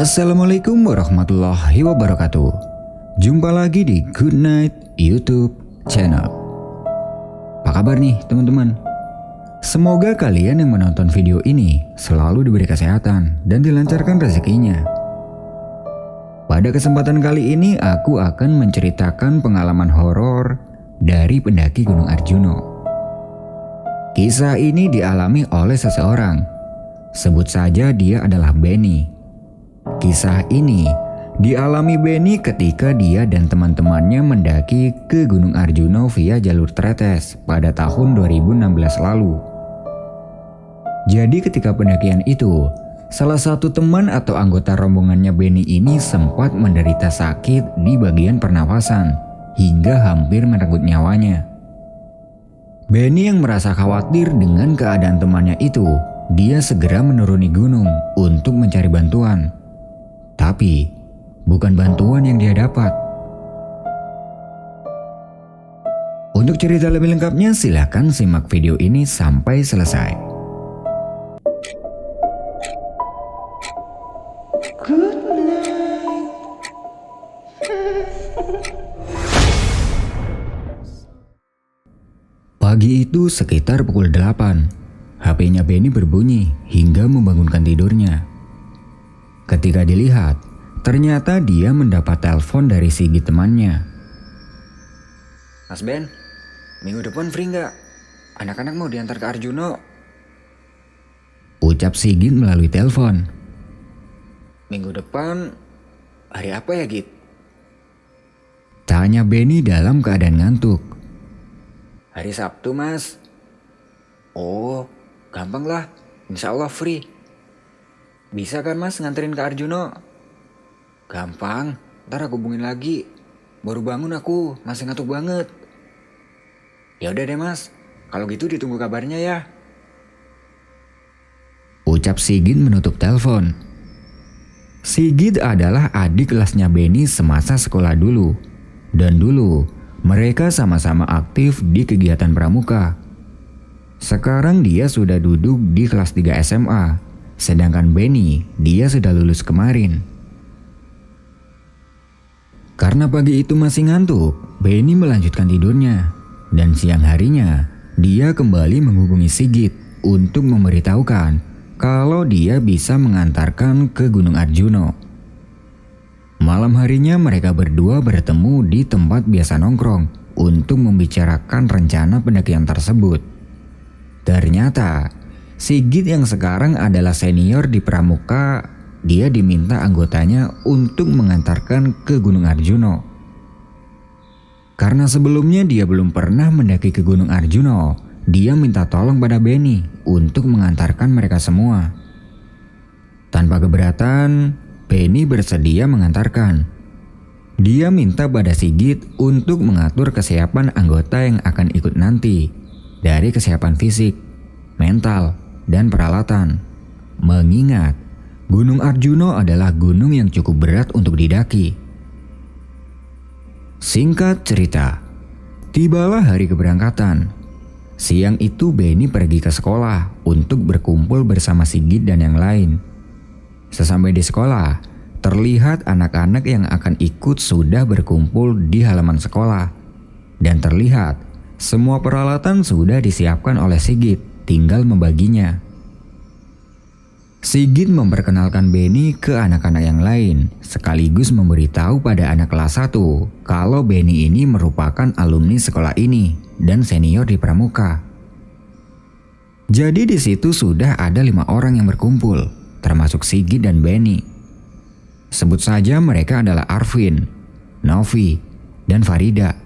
Assalamualaikum warahmatullahi wabarakatuh. Jumpa lagi di Good Night YouTube channel. Apa kabar nih teman-teman? Semoga kalian yang menonton video ini selalu diberi kesehatan dan dilancarkan rezekinya. Pada kesempatan kali ini aku akan menceritakan pengalaman horor dari pendaki Gunung Arjuna. Kisah ini dialami oleh seseorang. Sebut saja dia adalah Benny. Kisah ini dialami Benny ketika dia dan teman-temannya mendaki ke Gunung Arjuna via jalur Tretes pada tahun 2016 lalu. Jadi ketika pendakian itu, salah satu teman atau anggota rombongannya Benny ini sempat menderita sakit di bagian pernafasan hingga hampir merenggut nyawanya. Benny yang merasa khawatir dengan keadaan temannya itu, dia segera menuruni gunung untuk mencari bantuan. Tapi, bukan bantuan yang dia dapat. Untuk cerita lebih lengkapnya silakan simak video ini sampai selesai. Good night. Pagi itu sekitar pukul 8. HP-nya Benny berbunyi hingga membangunkan tidurnya. Ketika dilihat, ternyata dia mendapat telepon dari Sigit temannya. Mas Ben, minggu depan free nggak? Anak-anak mau diantar ke Arjuna. Ucap Sigit melalui telepon. Minggu depan, hari apa ya Git? Tanya Benny dalam keadaan ngantuk. Hari Sabtu mas. Oh, gampang lah, insya Allah free. Bisa kan mas nganterin ke Arjuna? Gampang, ntar aku hubungin lagi. Baru bangun aku, masih ngantuk banget. Ya udah deh mas, kalau gitu ditunggu kabarnya ya. Ucap Sigit menutup telepon. Sigit adalah adik kelasnya Benny semasa sekolah dulu. Dan dulu, mereka sama-sama aktif di kegiatan pramuka. Sekarang dia sudah duduk di kelas 3 SMA. Sedangkan Benny, dia sudah lulus kemarin. Karena pagi itu masih ngantuk, Benny melanjutkan tidurnya. Dan siang harinya, dia kembali menghubungi Sigit untuk memberitahukan kalau dia bisa mengantarkan ke Gunung Arjuna. Malam harinya mereka berdua bertemu di tempat biasa nongkrong untuk membicarakan rencana pendakian tersebut. Ternyata, Sigit yang sekarang adalah senior di pramuka, dia diminta anggotanya untuk mengantarkan ke Gunung Arjuna. Karena sebelumnya dia belum pernah mendaki ke Gunung Arjuna, dia minta tolong pada Benny untuk mengantarkan mereka semua. Tanpa keberatan, Benny bersedia mengantarkan. Dia minta pada Sigit untuk mengatur kesiapan anggota yang akan ikut nanti, dari kesiapan fisik, mental, dan peralatan. Mengingat Gunung Arjuna adalah gunung yang cukup berat untuk didaki. Singkat cerita, tibalah hari keberangkatan. Siang itu Benny pergi ke sekolah untuk berkumpul bersama Sigit dan yang lain. Sesampai di sekolah, terlihat anak-anak yang akan ikut sudah berkumpul di halaman sekolah. Dan terlihat semua peralatan sudah disiapkan oleh Sigit, tinggal membaginya. Sigit memperkenalkan Benny ke anak-anak yang lain, sekaligus memberitahu pada anak kelas 1 kalau Benny ini merupakan alumni sekolah ini dan senior di pramuka. Jadi di situ sudah ada 5 orang yang berkumpul, termasuk Sigit dan Benny. Sebut saja mereka adalah Arvin, Novi, dan Farida.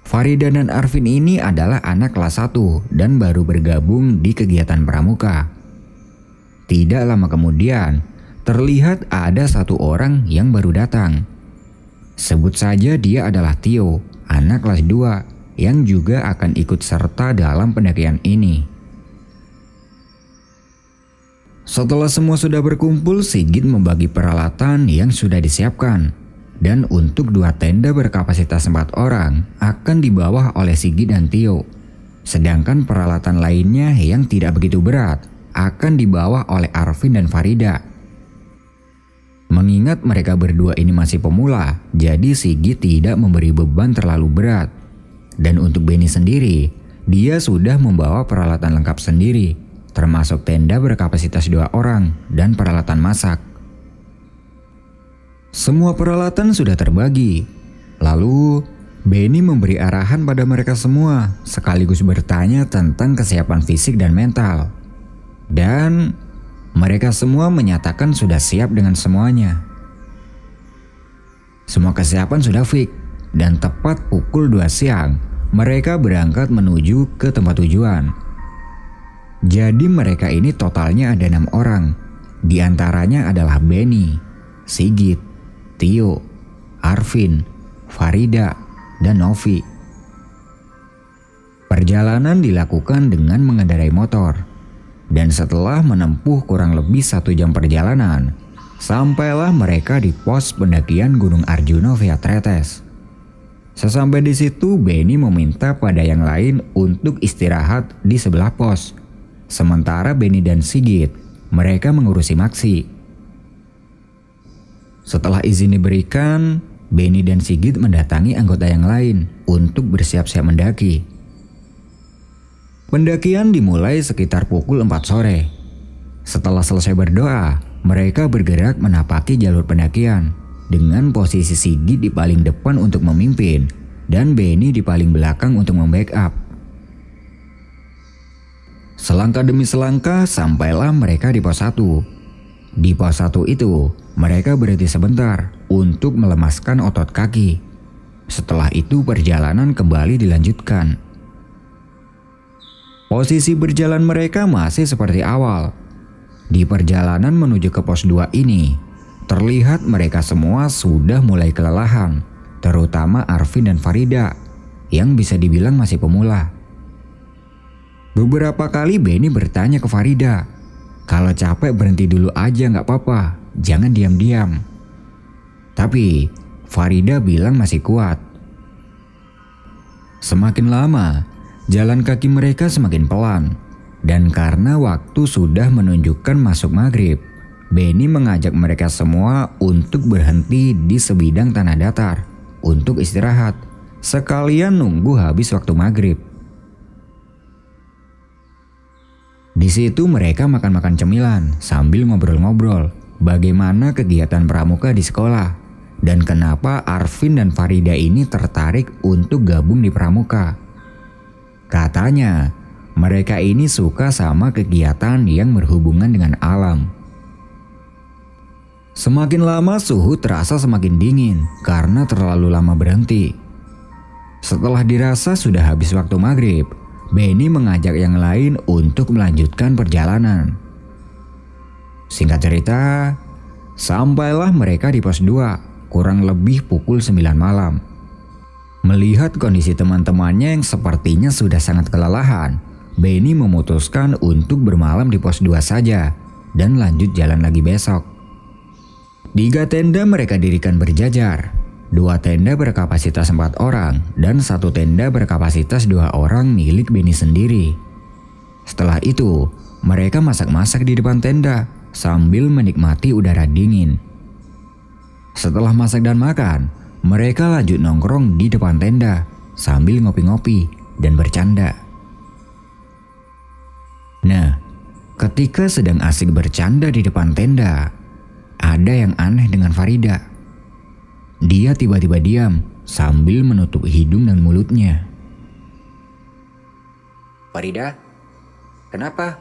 Farida dan Arvin ini adalah anak kelas 1 dan baru bergabung di kegiatan pramuka. Tidak lama kemudian, terlihat ada 1 orang yang baru datang. Sebut saja dia adalah Tio, anak kelas 2, yang juga akan ikut serta dalam pendakian ini. Setelah semua sudah berkumpul, Sigit membagi peralatan yang sudah disiapkan. Dan untuk 2 tenda berkapasitas 4 orang akan dibawa oleh Sigit dan Tio. Sedangkan peralatan lainnya yang tidak begitu berat akan dibawa oleh Arvin dan Farida. Mengingat mereka berdua ini masih pemula, jadi Sigit tidak memberi beban terlalu berat. Dan untuk Benny sendiri, dia sudah membawa peralatan lengkap sendiri, termasuk tenda berkapasitas 2 orang dan peralatan masak. Semua peralatan sudah terbagi. Lalu, Benny memberi arahan pada mereka semua, sekaligus bertanya tentang kesiapan fisik dan mental. Dan mereka semua menyatakan sudah siap dengan semuanya. Semua kesiapan sudah fix, dan tepat pukul 2 siang, mereka berangkat menuju ke tempat tujuan. Jadi mereka ini totalnya ada 6 orang. Di antaranya adalah Benny, Sigit, Tio, Arvin, Farida, dan Novi. Perjalanan dilakukan dengan mengendarai motor. Dan setelah menempuh kurang lebih 1 jam perjalanan, sampailah mereka di pos pendakian Gunung Arjuna via Tretes. Sesampai di situ, Benny meminta pada yang lain untuk istirahat di sebelah pos. Sementara Benny dan Sigit, mereka mengurusi Maksi. Setelah izin diberikan, Benny dan Sigit mendatangi anggota yang lain untuk bersiap-siap mendaki. Pendakian dimulai sekitar pukul 4 sore. Setelah selesai berdoa, mereka bergerak menapaki jalur pendakian dengan posisi Sigit di paling depan untuk memimpin dan Benny di paling belakang untuk membackup. Selangkah demi selangkah sampailah mereka di pos 1. Di pos 1 itu, mereka berhenti sebentar untuk melemaskan otot kaki. Setelah itu perjalanan kembali dilanjutkan. Posisi berjalan mereka masih seperti awal. Di perjalanan menuju ke pos 2 ini, terlihat mereka semua sudah mulai kelelahan, terutama Arvin dan Farida, yang bisa dibilang masih pemula. Beberapa kali Benny bertanya ke Farida, kalau capek berhenti dulu aja gak apa-apa, jangan diam-diam. Tapi Farida bilang masih kuat. Semakin lama, jalan kaki mereka semakin pelan, dan karena waktu sudah menunjukkan masuk maghrib, Benny mengajak mereka semua untuk berhenti di sebidang tanah datar untuk istirahat, sekalian nunggu habis waktu maghrib. Di situ mereka makan-makan cemilan sambil ngobrol-ngobrol bagaimana kegiatan pramuka di sekolah dan kenapa Arvin dan Farida ini tertarik untuk gabung di pramuka. Katanya, mereka ini suka sama kegiatan yang berhubungan dengan alam. Semakin lama suhu terasa semakin dingin karena terlalu lama berhenti. Setelah dirasa sudah habis waktu maghrib, Benny mengajak yang lain untuk melanjutkan perjalanan. Singkat cerita, sampailah mereka di pos 2 kurang lebih pukul 9 malam. Melihat kondisi teman-temannya yang sepertinya sudah sangat kelelahan, Benny memutuskan untuk bermalam di pos 2 saja dan lanjut jalan lagi besok. 3 tenda mereka dirikan berjajar. 2 tenda berkapasitas 4 orang dan 1 tenda berkapasitas 2 orang milik Benny sendiri. Setelah itu, mereka masak-masak di depan tenda sambil menikmati udara dingin. Setelah masak dan makan, mereka lanjut nongkrong di depan tenda sambil ngopi-ngopi dan bercanda. Nah, ketika sedang asik bercanda di depan tenda, ada yang aneh dengan Farida. Dia tiba-tiba diam sambil menutup hidung dan mulutnya. Farida, kenapa?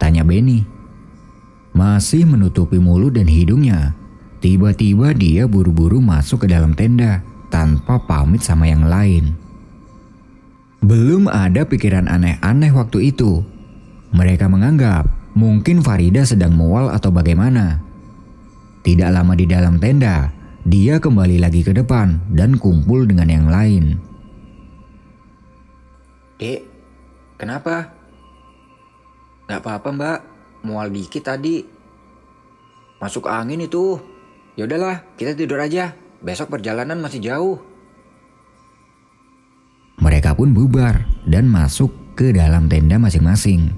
Tanya Benny. Masih menutupi mulut dan hidungnya, tiba-tiba dia buru-buru masuk ke dalam tenda tanpa pamit sama yang lain. Belum ada pikiran aneh-aneh waktu itu. Mereka menganggap mungkin Farida sedang mual atau bagaimana. Tidak lama di dalam tenda, dia kembali lagi ke depan dan kumpul dengan yang lain. Dek, kenapa? Gak apa-apa mbak, mual dikit tadi. Masuk angin itu. Yaudahlah, kita tidur aja. Besok perjalanan masih jauh. Mereka pun bubar dan masuk ke dalam tenda masing-masing.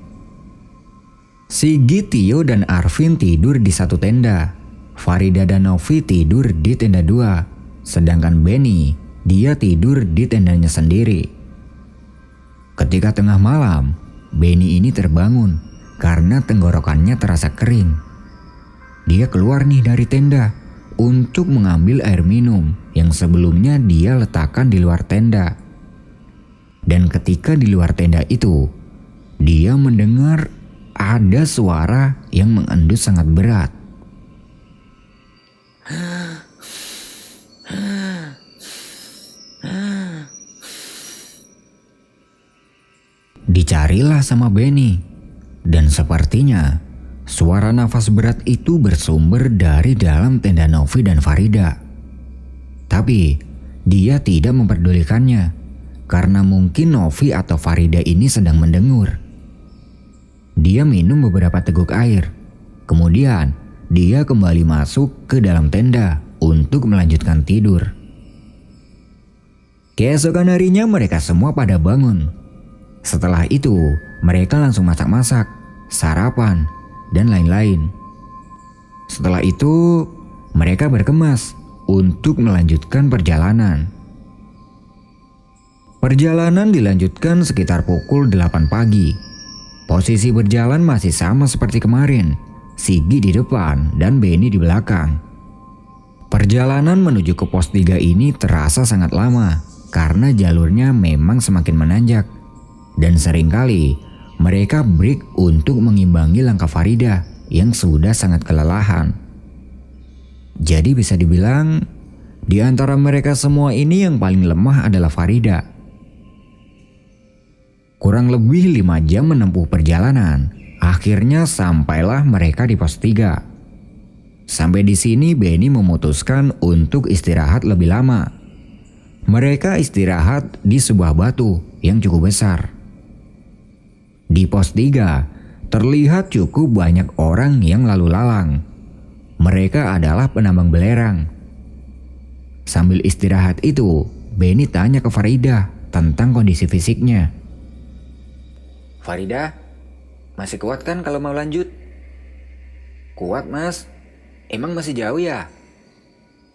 Sigi, Tio, dan Arvin tidur di satu tenda. Farida dan Novi tidur di tenda 2. Sedangkan Benny, dia tidur di tendanya sendiri. Ketika tengah malam, Benny ini terbangun karena tenggorokannya terasa kering. Dia keluar nih dari tenda untuk mengambil air minum yang sebelumnya dia letakkan di luar tenda. Dan ketika di luar tenda itu, dia mendengar ada suara yang mengendus sangat berat. Dicarilah sama Benny, dan sepertinya suara nafas berat itu bersumber dari dalam tenda Novi dan Farida. Tapi dia tidak memperdulikannya karena mungkin Novi atau Farida ini sedang mendengur. Dia minum beberapa teguk air, kemudian dia kembali masuk ke dalam tenda untuk melanjutkan tidur. Keesokan harinya mereka semua pada bangun. Setelah itu, mereka langsung masak-masak, sarapan, dan lain-lain. Setelah itu, mereka berkemas untuk melanjutkan perjalanan. Perjalanan dilanjutkan sekitar pukul 8 pagi. Posisi berjalan masih sama seperti kemarin, Sigi di depan dan Benny di belakang. Perjalanan menuju ke pos 3 ini terasa sangat lama karena jalurnya memang semakin menanjak. Dan seringkali mereka break untuk mengimbangi langkah Farida yang sudah sangat kelelahan. Jadi bisa dibilang di antara mereka semua ini yang paling lemah adalah Farida. Kurang lebih 5 jam menempuh perjalanan, akhirnya sampailah mereka di pos 3. Sampai di sini Benny memutuskan untuk istirahat lebih lama. Mereka istirahat di sebuah batu yang cukup besar. Di pos 3, terlihat cukup banyak orang yang lalu lalang. Mereka adalah penambang belerang. Sambil istirahat itu, Benny tanya ke Farida tentang kondisi fisiknya. Farida, masih kuat kan kalau mau lanjut? Kuat mas, emang masih jauh ya?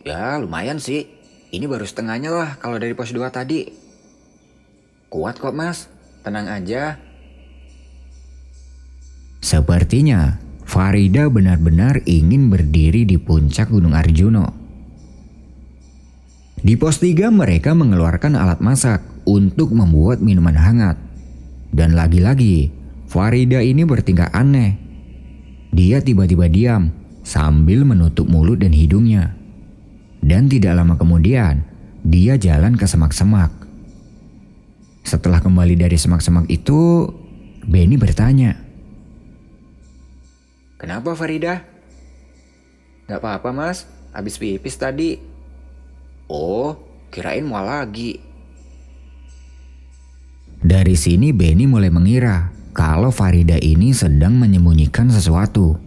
Ya lumayan sih, ini baru setengahnya lah kalau dari pos 2 tadi. Kuat kok mas, tenang aja. Sepertinya Farida benar-benar ingin berdiri di puncak Gunung Arjuno. Di pos 3 mereka mengeluarkan alat masak untuk membuat minuman hangat. Dan lagi-lagi Farida ini bertingkah aneh. Dia tiba-tiba diam sambil menutup mulut dan hidungnya. Dan tidak lama kemudian dia jalan ke semak-semak. Setelah kembali dari semak-semak itu, Benny bertanya, Kenapa Farida? Gak apa-apa mas, habis pipis tadi. Oh, kirain mual lagi. Dari sini Benny mulai mengira kalau Farida ini sedang menyembunyikan sesuatu.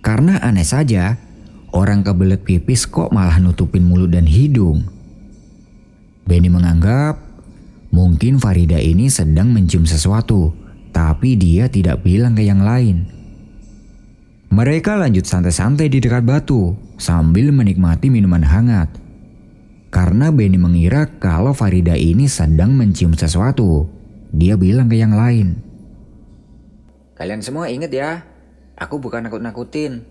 Karena aneh saja, orang kebelet pipis kok malah nutupin mulut dan hidung. Benny menganggap mungkin Farida ini sedang mencium sesuatu, tapi dia tidak bilang ke yang lain. Mereka lanjut santai-santai di dekat batu sambil menikmati minuman hangat. Karena Benny mengira kalau Farida ini sedang mencium sesuatu, dia bilang ke yang lain. Kalian semua inget ya, aku bukan nakut-nakutin.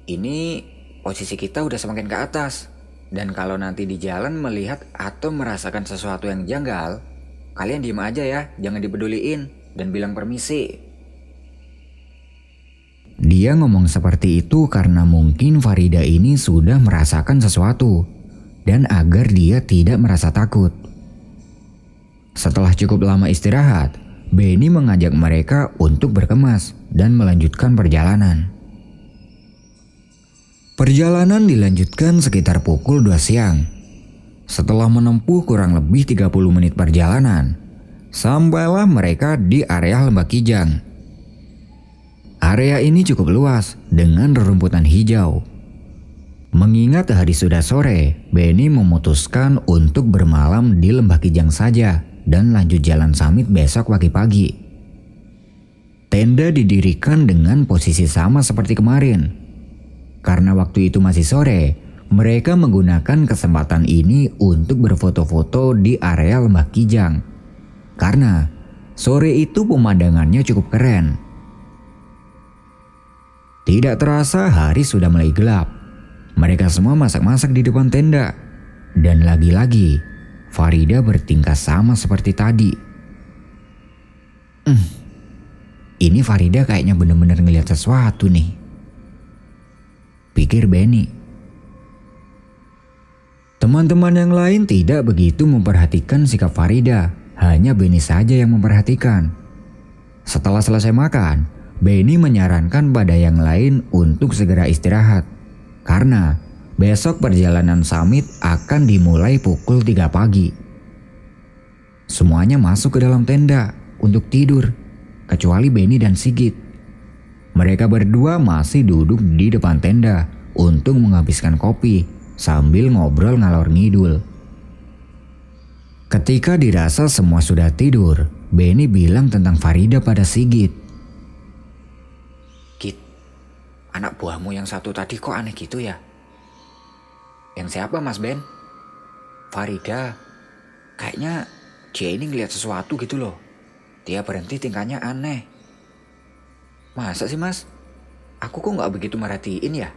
Ini posisi kita udah semakin ke atas. Dan kalau nanti di jalan melihat atau merasakan sesuatu yang janggal, kalian diem aja ya, jangan dipeduliin dan bilang permisi. Dia ngomong seperti itu karena mungkin Farida ini sudah merasakan sesuatu dan agar dia tidak merasa takut. Setelah cukup lama istirahat, Benny mengajak mereka untuk berkemas dan melanjutkan perjalanan. Perjalanan dilanjutkan sekitar pukul 2 siang. Setelah menempuh kurang lebih 30 menit perjalanan, sampailah mereka di area Lembah Kijang. Area ini cukup luas dengan rerumputan hijau. Mengingat hari sudah sore, Benny memutuskan untuk bermalam di Lembah Kijang saja dan lanjut jalan summit besok pagi-pagi. Tenda didirikan dengan posisi sama seperti kemarin. Karena waktu itu masih sore, mereka menggunakan kesempatan ini untuk berfoto-foto di area Lembah Kijang. Karena sore itu pemandangannya cukup keren. Tidak terasa hari sudah mulai gelap. Mereka semua masak-masak di depan tenda. Dan lagi-lagi, Farida bertingkah sama seperti tadi. Ini Farida kayaknya benar-benar ngelihat sesuatu nih, pikir Benny. Teman-teman yang lain tidak begitu memperhatikan sikap Farida, hanya Benny saja yang memperhatikan. Setelah selesai makan, Benny menyarankan pada yang lain untuk segera istirahat, karena besok perjalanan summit akan dimulai pukul 3 pagi. Semuanya masuk ke dalam tenda untuk tidur, kecuali Benny dan Sigit. Mereka berdua masih duduk di depan tenda untuk menghabiskan kopi sambil ngobrol ngalor ngidul. Ketika dirasa semua sudah tidur, Benny bilang tentang Farida pada Sigit. Git, anak buahmu yang satu tadi kok aneh gitu ya? Yang siapa Mas Ben? Farida. Kayaknya dia ini ngeliat sesuatu gitu loh. Dia berhenti tingkahnya aneh. Masa sih Mas? Aku kok gak begitu merhatiin ya?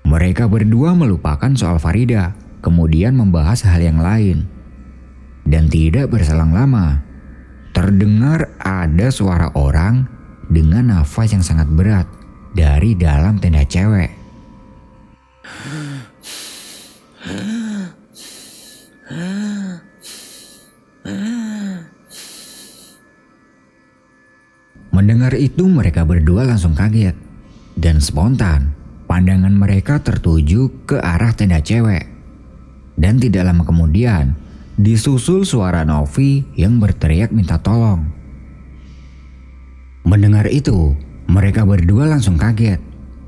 Mereka berdua melupakan soal Farida, kemudian membahas hal yang lain. Dan tidak berselang lama, terdengar ada suara orang dengan nafas yang sangat berat dari dalam tenda cewek. Mendengar itu mereka berdua langsung kaget. Dan spontan pandangan mereka tertuju ke arah tenda cewek. Dan tidak lama kemudian disusul suara Novi yang berteriak minta tolong. Mendengar itu mereka berdua langsung kaget.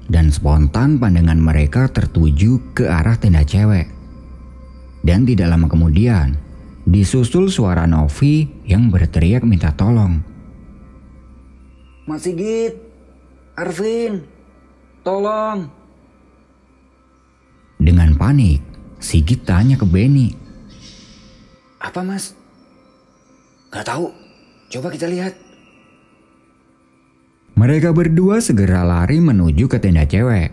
Dan spontan pandangan mereka tertuju ke arah tenda cewek. Dan tidak lama kemudian disusul suara Novi yang berteriak minta tolong. Mas Sigit, Arvin, tolong. Dengan panik, Sigit tanya ke Benny. Apa Mas? Gak tahu. Coba kita lihat. Mereka berdua segera lari menuju ke tenda cewek.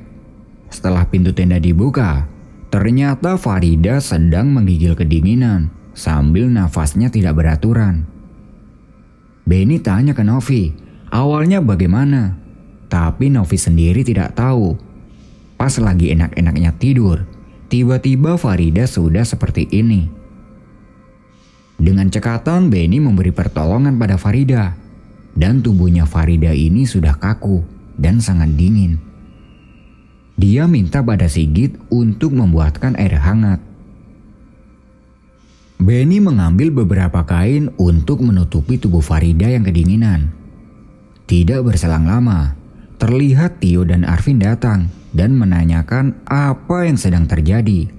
Setelah pintu tenda dibuka, ternyata Farida sedang menggigil kedinginan sambil nafasnya tidak beraturan. Benny tanya ke Novi, awalnya bagaimana? Tapi Novi sendiri tidak tahu. Pas lagi enak-enaknya tidur, tiba-tiba Farida sudah seperti ini. Dengan cekatan Benny memberi pertolongan pada Farida. Dan tubuhnya Farida ini sudah kaku dan sangat dingin. Dia minta pada Sigit untuk membuatkan air hangat. Benny mengambil beberapa kain untuk menutupi tubuh Farida yang kedinginan. Tidak berselang lama, terlihat Tio dan Arvin datang dan menanyakan apa yang sedang terjadi.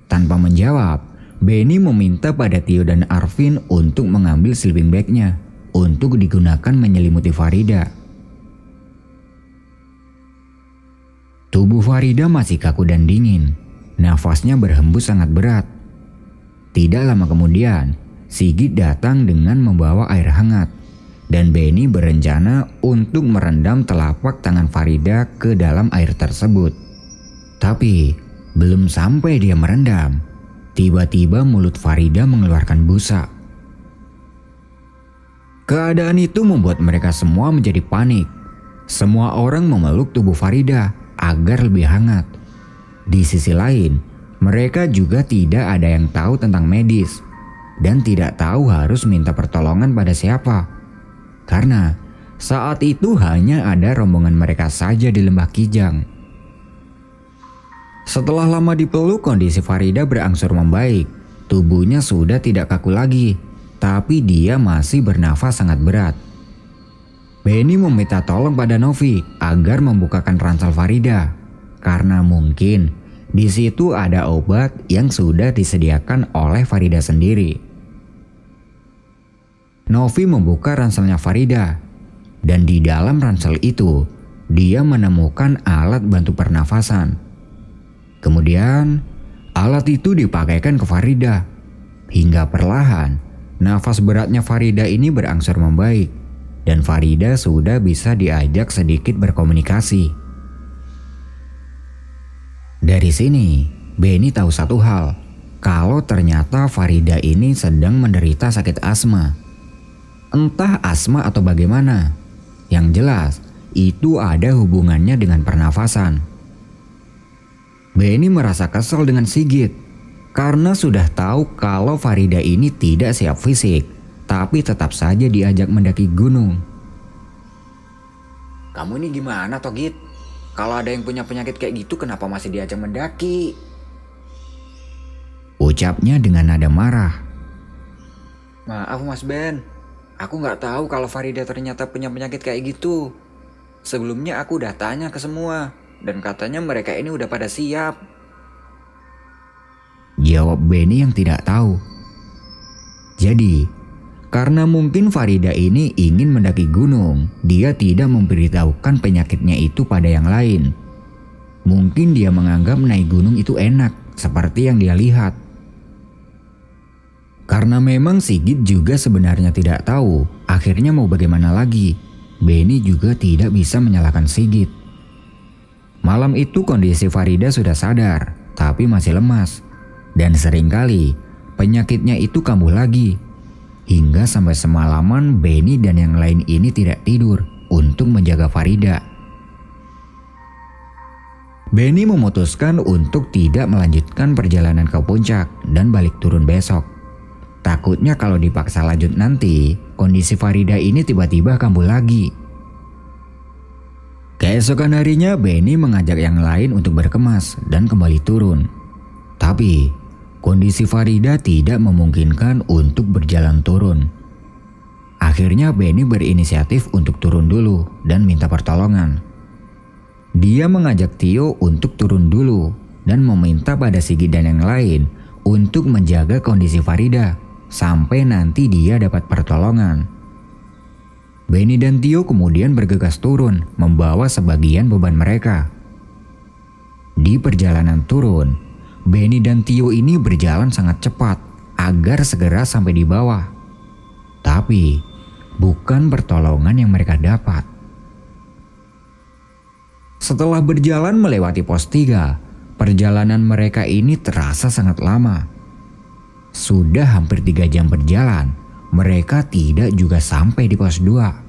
Tanpa menjawab, Benny meminta pada Tio dan Arvin untuk mengambil sleeping bag-nya untuk digunakan menyelimuti Farida. Tubuh Farida masih kaku dan dingin. Nafasnya berhembus sangat berat. Tidak lama kemudian, Sigit datang dengan membawa air hangat. Dan Benny berencana untuk merendam telapak tangan Farida ke dalam air tersebut. Tapi belum sampai dia merendam, tiba-tiba mulut Farida mengeluarkan busa. Keadaan itu membuat mereka semua menjadi panik. Semua orang memeluk tubuh Farida agar lebih hangat. Di sisi lain, mereka juga tidak ada yang tahu tentang medis dan tidak tahu harus minta pertolongan pada siapa. Karena saat itu hanya ada rombongan mereka saja di Lembah Kijang. Setelah lama dipeluk, kondisi Farida berangsur membaik. Tubuhnya sudah tidak kaku lagi. Tapi dia masih bernafas sangat berat. Benny meminta tolong pada Novi agar membukakan ransel Farida. Karena mungkin di situ ada obat yang sudah disediakan oleh Farida sendiri. Novi membuka ranselnya Farida. Dan di dalam ransel itu, dia menemukan alat bantu pernafasan. Kemudian, alat itu dipakaikan ke Farida. Hingga perlahan, nafas beratnya Farida ini berangsur membaik. Dan Farida sudah bisa diajak sedikit berkomunikasi. Dari sini, Benny tahu satu hal. Kalau ternyata Farida ini sedang menderita sakit asma. Entah asma atau bagaimana. Yang jelas, itu ada hubungannya dengan pernafasan. Benny merasa kesal dengan Sigit karena sudah tahu kalau Farida ini tidak siap fisik, tapi tetap saja diajak mendaki gunung. Kamu ini gimana toh, Git? Kalau ada yang punya penyakit kayak gitu kenapa masih diajak mendaki? Ucapnya dengan nada marah. Maaf Mas Ben, aku nggak tahu kalau Farida ternyata punya penyakit kayak gitu. Sebelumnya aku udah tanya ke semua, dan katanya mereka ini udah pada siap. Jawab Benny yang tidak tahu. Jadi, karena mungkin Farida ini ingin mendaki gunung, dia tidak memberitahukan penyakitnya itu pada yang lain. Mungkin dia menganggap naik gunung itu enak, seperti yang dia lihat. Karena memang Sigit juga sebenarnya tidak tahu, akhirnya mau bagaimana lagi. Benny juga tidak bisa menyalahkan Sigit. Malam itu kondisi Farida sudah sadar, tapi masih lemas. Dan seringkali penyakitnya itu kambuh lagi. Hingga sampai semalaman Benny dan yang lain ini tidak tidur untuk menjaga Farida. Benny memutuskan untuk tidak melanjutkan perjalanan ke puncak dan balik turun besok. Takutnya kalau dipaksa lanjut nanti, kondisi Farida ini tiba-tiba kambuh lagi. Keesokan harinya Benny mengajak yang lain untuk berkemas dan kembali turun. Tapi kondisi Farida tidak memungkinkan untuk berjalan turun. Akhirnya Benny berinisiatif untuk turun dulu dan minta pertolongan. Dia mengajak Tio untuk turun dulu dan meminta pada Sigit dan yang lain untuk menjaga kondisi Farida sampai nanti dia dapat pertolongan. Benny dan Tio kemudian bergegas turun membawa sebagian beban mereka. Di perjalanan turun, Benny dan Tio ini berjalan sangat cepat agar segera sampai di bawah. Tapi bukan pertolongan yang mereka dapat. Setelah berjalan melewati pos 3, perjalanan mereka ini terasa sangat lama. Sudah hampir 3 jam berjalan, mereka tidak juga sampai di pos 2.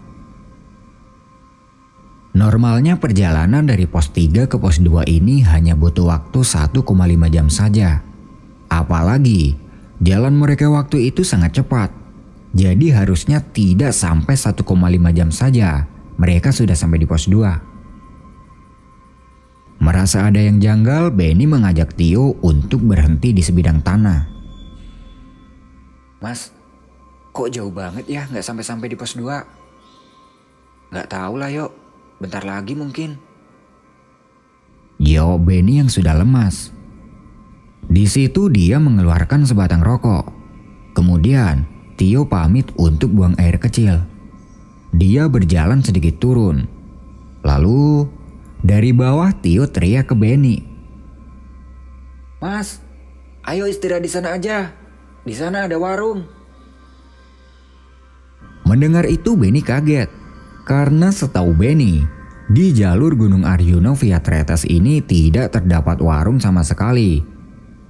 Normalnya perjalanan dari pos 3 ke pos 2 ini hanya butuh waktu 1,5 jam saja. Apalagi jalan mereka waktu itu sangat cepat. Jadi harusnya tidak sampai 1,5 jam saja mereka sudah sampai di pos 2. Merasa ada yang janggal, Benny mengajak Tio untuk berhenti di sebidang tanah. Mas, kok jauh banget ya nggak sampai-sampai di pos 2? Nggak tahu lah yuk, bentar lagi mungkin. Jawab Benny yang sudah lemas. Di situ dia mengeluarkan sebatang rokok. Kemudian Tio pamit untuk buang air kecil. Dia berjalan sedikit turun. Lalu dari bawah Tio teriak ke Benny. Mas, ayo istirahat di sana aja. Di sana ada warung. Mendengar itu Benny kaget. Karena setahu Benny, di jalur Gunung Arjuna via Tretes ini tidak terdapat warung sama sekali.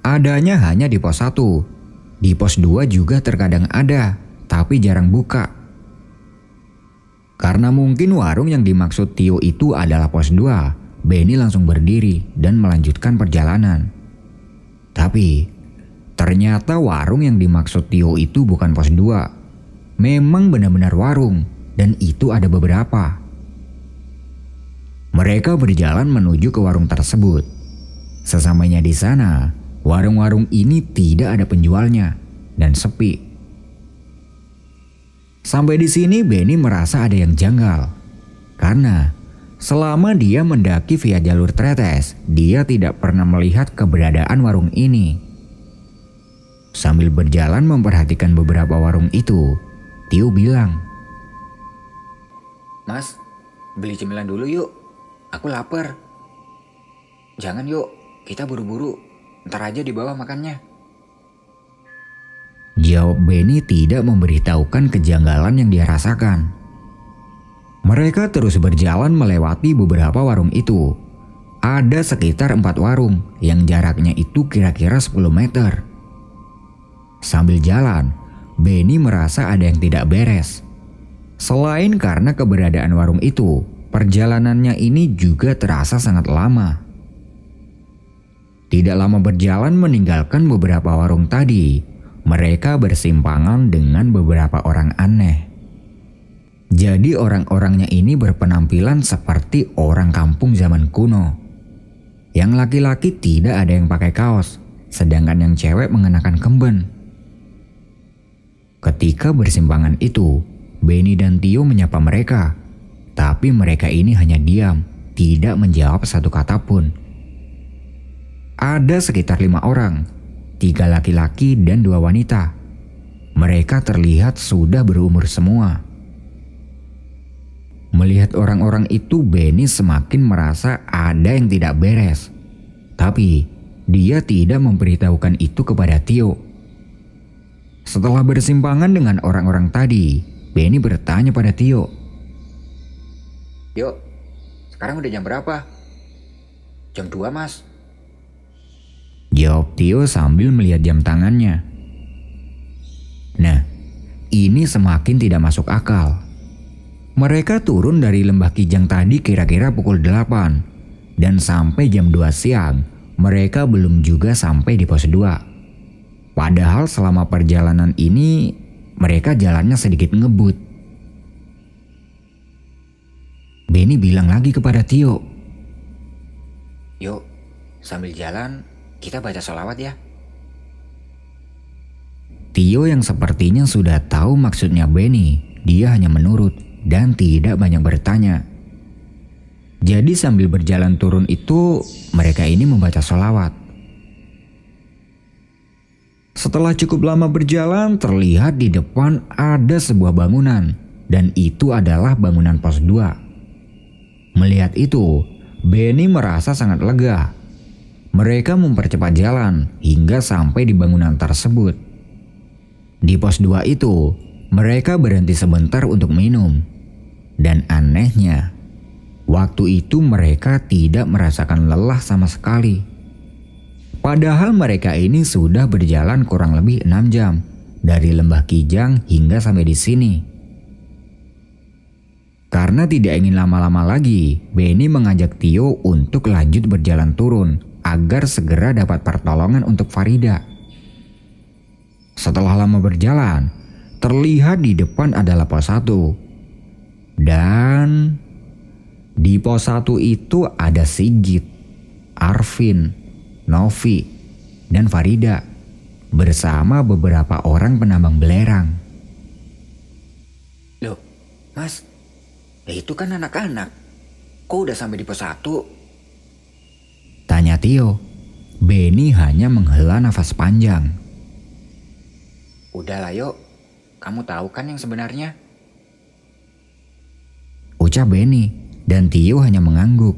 Adanya hanya di pos 1. Di pos 2 juga terkadang ada, tapi jarang buka. Karena mungkin warung yang dimaksud Tio itu adalah pos 2, Benny langsung berdiri dan melanjutkan perjalanan. Tapi ternyata warung yang dimaksud Tio itu bukan pos 2. Memang benar-benar warung, dan itu ada beberapa. Mereka berjalan menuju ke warung tersebut. Sesampainya di sana, warung-warung ini tidak ada penjualnya dan sepi. Sampai di sini Benny merasa ada yang janggal. Karena selama dia mendaki via jalur Tretes, dia tidak pernah melihat keberadaan warung ini. Sambil berjalan memperhatikan beberapa warung itu, Tio bilang, Mas, beli cemilan dulu yuk. Aku lapar. Jangan yuk, kita buru-buru. Ntar aja di bawah makannya. jawab Benny tidak memberitahukan kejanggalan yang dia rasakan. Mereka terus berjalan melewati beberapa warung itu. Ada sekitar 4 warung yang jaraknya itu kira-kira 10 meter. Sambil jalan, Benny merasa ada yang tidak beres. Selain karena keberadaan warung itu, perjalanannya ini juga terasa sangat lama. Tidak lama berjalan meninggalkan beberapa warung tadi, mereka bersimpangan dengan beberapa orang aneh. Jadi orang-orangnya ini berpenampilan seperti orang kampung zaman kuno. Yang laki-laki tidak ada yang pakai kaos, sedangkan yang cewek mengenakan kemben. Ketika bersimpangan itu, Benny dan Tio menyapa mereka, tapi mereka ini hanya diam, tidak menjawab satu kata pun. Ada sekitar 5 orang, 3 laki-laki dan 2 wanita. Mereka terlihat sudah berumur semua. Melihat orang-orang itu, Benny semakin merasa ada yang tidak beres. Tapi dia tidak memberitahukan itu kepada Tio. Setelah bersimpangan dengan orang-orang tadi, Benny bertanya pada Tio, Yuk, sekarang udah jam berapa? Jam 2 mas. jawab Tio sambil melihat jam tangannya. Nah, ini semakin tidak masuk akal. Mereka turun dari Lembah Kijang tadi kira-kira pukul 8 dan sampai jam 2 siang mereka belum juga sampai di pos 2. Padahal selama perjalanan ini mereka jalannya sedikit ngebut. Benny bilang lagi kepada Tio, Yuk, sambil jalan kita baca sholawat ya. Tio yang sepertinya sudah tahu maksudnya Benny, dia hanya menurut dan tidak banyak bertanya. Jadi sambil berjalan turun itu, mereka ini membaca sholawat. Setelah cukup lama berjalan, terlihat di depan ada sebuah bangunan, dan itu adalah bangunan pos 2. Melihat itu, Benny merasa sangat lega. Mereka mempercepat jalan hingga sampai di bangunan tersebut. Di pos 2 itu, mereka berhenti sebentar untuk minum. Dan anehnya, waktu itu mereka tidak merasakan lelah sama sekali. Padahal mereka ini sudah berjalan kurang lebih 6 jam dari Lembah Kijang hingga sampai di sini. Karena tidak ingin lama-lama lagi, Benny mengajak Tio untuk lanjut berjalan turun agar segera dapat pertolongan untuk Farida. Setelah lama berjalan, terlihat di depan adalah pos 1. Dan di pos 1 itu ada Sigit, Arvin, Novi, dan Farida bersama beberapa orang penambang belerang. Loh, mas, itu kan anak-anak. Kok udah sampai di pos 1? Tanya Tio. Benny hanya menghela nafas panjang. Udahlah yuk, kamu tahu kan yang sebenarnya? Ucap Benny, dan Tio hanya mengangguk.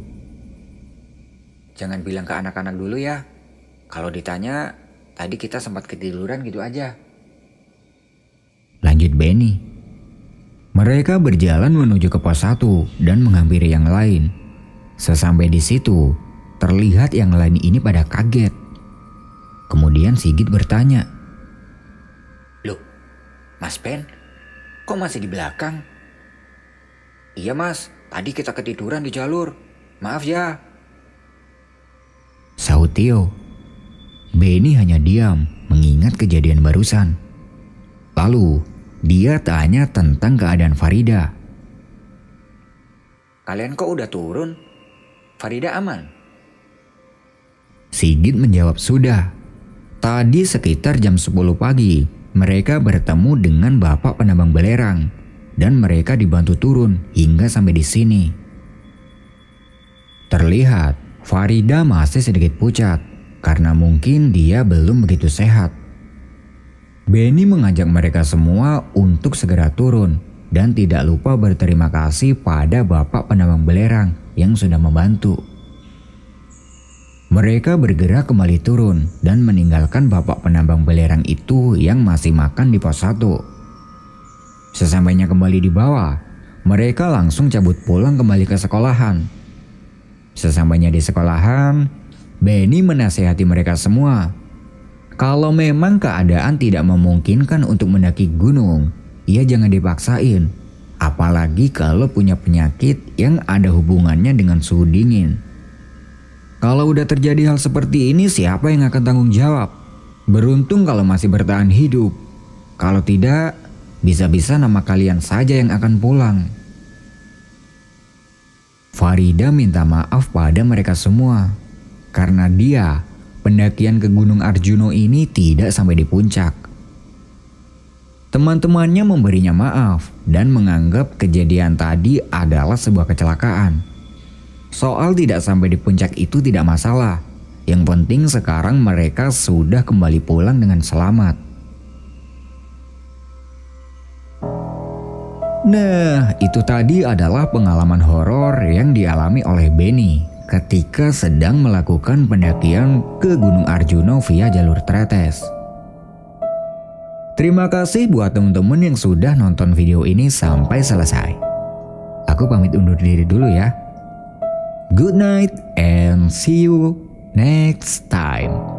Jangan bilang ke anak-anak dulu ya. Kalau ditanya, tadi kita sempat ketiduran gitu aja. Lanjut Benny. Mereka berjalan menuju ke pos 1 dan menghampiri yang lain. Sesampai di situ, terlihat yang lain ini pada kaget. Kemudian Sigit bertanya, Loh, Mas Ben, kok masih di belakang? Iya mas, tadi kita ketiduran di jalur. Maaf ya. sahut Tio. Benny hanya diam mengingat kejadian barusan. Lalu dia tanya tentang keadaan Farida. Kalian kok udah turun? Farida aman? Sigit menjawab sudah. Tadi sekitar jam 10 pagi mereka bertemu dengan bapak penambang belerang dan mereka dibantu turun hingga sampai di sini. Terlihat Farida masih sedikit pucat karena mungkin dia belum begitu sehat. Benny mengajak mereka semua untuk segera turun dan tidak lupa berterima kasih pada bapak penambang belerang yang sudah membantu. Mereka bergerak kembali turun dan meninggalkan bapak penambang belerang itu yang masih makan di pos 1. Sesampainya kembali di bawah, mereka langsung cabut pulang kembali ke sekolahan. Sesampainya di sekolahan, Benny menasihati mereka semua. Kalau memang keadaan tidak memungkinkan untuk mendaki gunung, ya jangan dipaksain. Apalagi kalau punya penyakit yang ada hubungannya dengan suhu dingin. Kalau udah terjadi hal seperti ini, siapa yang akan tanggung jawab? Beruntung kalau masih bertahan hidup. Kalau tidak, bisa-bisa nama kalian saja yang akan pulang. Farida minta maaf pada mereka semua. Karena dia, pendakian ke Gunung Arjuno ini tidak sampai di puncak. Teman-temannya memberinya maaf dan menganggap kejadian tadi adalah sebuah kecelakaan. Soal tidak sampai di puncak itu tidak masalah. Yang penting sekarang mereka sudah kembali pulang dengan selamat. Nah, itu tadi adalah pengalaman horor yang dialami oleh Benny ketika sedang melakukan pendakian ke Gunung Arjuno via jalur tretes. Terima kasih buat teman-teman yang sudah nonton video ini sampai selesai. Aku pamit undur diri dulu ya. Good night and see you next time.